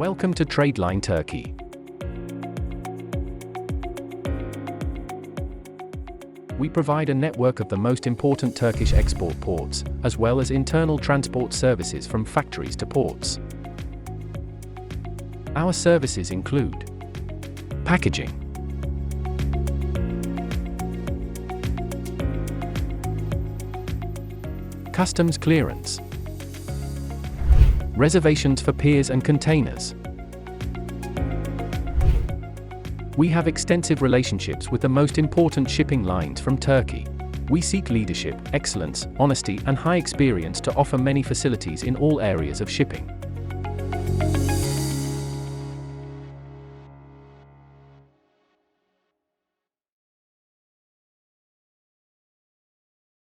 Welcome to Tradelineturkey. We provide a network of the most important Turkish export ports, as well as internal transport services from factories to ports. Our services include packaging, customs clearance, reservations for piers and containers. We have extensive relationships with the most important shipping lines from Turkey. We seek leadership, excellence, honesty, and high experience to offer many facilities in all areas of shipping.